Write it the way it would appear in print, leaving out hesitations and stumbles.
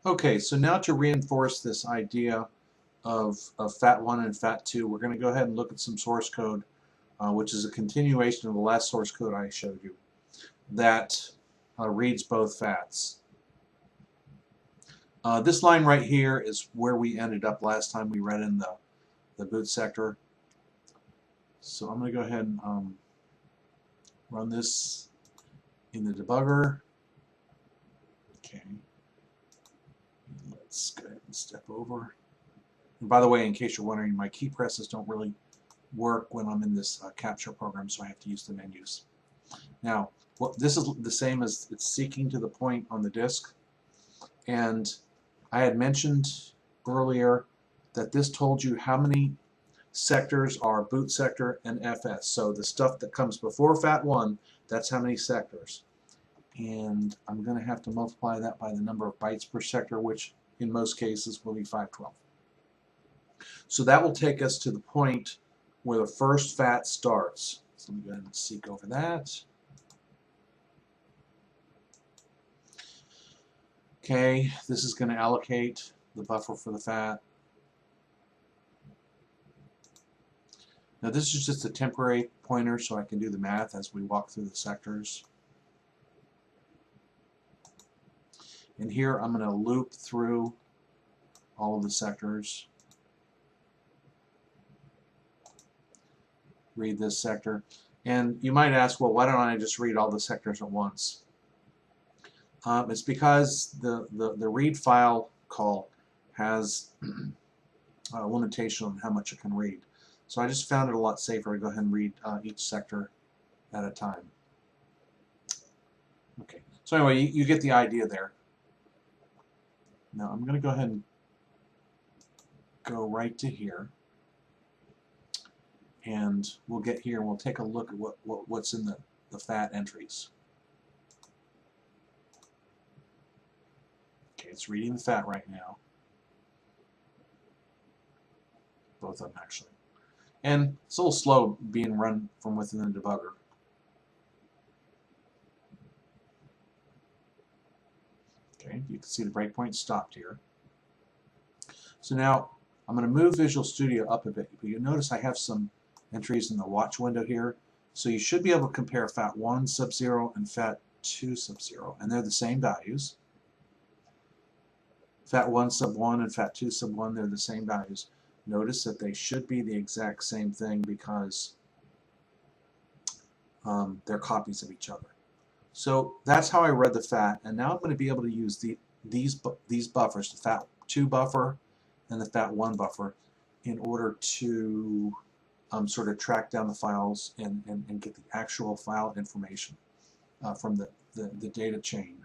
Okay, so now to reinforce this idea of FAT1 and FAT2, we're going to go ahead and look at some source code, which is a continuation of the last source code I showed you, that reads both FATs. This line right here is where we ended up last time we read in the boot sector. So I'm going to go ahead and run this in the debugger. Okay. Let's go ahead and step over. And by the way, in case you're wondering, my key presses don't really work when I'm in this capture program, so I have to use the menus. Now, this is the same as it's seeking to the point on the disk, and I had mentioned earlier that this told you how many sectors are boot sector and FS. So the stuff that comes before FAT1, that's how many sectors. And I'm going to have to multiply that by the number of bytes per sector, which in most cases will be 512. So that will take us to the point where the first FAT starts. So let me go ahead and seek over that. Okay, this is going to allocate the buffer for the FAT. Now this is just a temporary pointer, so I can do the math as we walk through the sectors. And here I'm going to loop through all of the sectors. Read this sector. And you might ask, well, why don't I just read all the sectors at once? It's because the read file call has a limitation on how much it can read. So I just found it a lot safer to go ahead and read each sector at a time. Okay, so anyway, you get the idea there. Now I'm going to go ahead and go right to here. And we'll get here and we'll take a look at what's in the FAT entries. Okay, it's reading the FAT right now. Both of them actually. And it's a little slow being run from within the debugger. Okay, you can see the breakpoint stopped here. So now I'm going to move Visual Studio up a bit, but you'll notice I have some entries in the watch window here. So you should be able to compare FAT1 sub 0 and FAT2 sub 0, and they're the same values. FAT1 sub 1 and FAT2 sub 1, they're the same values. Notice that they should be the exact same thing because they're copies of each other. So that's how I read the FAT, and now I'm going to be able to use these buffers, the FAT2 buffer and the FAT1 buffer, in order to sort of track down the files and get the actual file information from the data chain.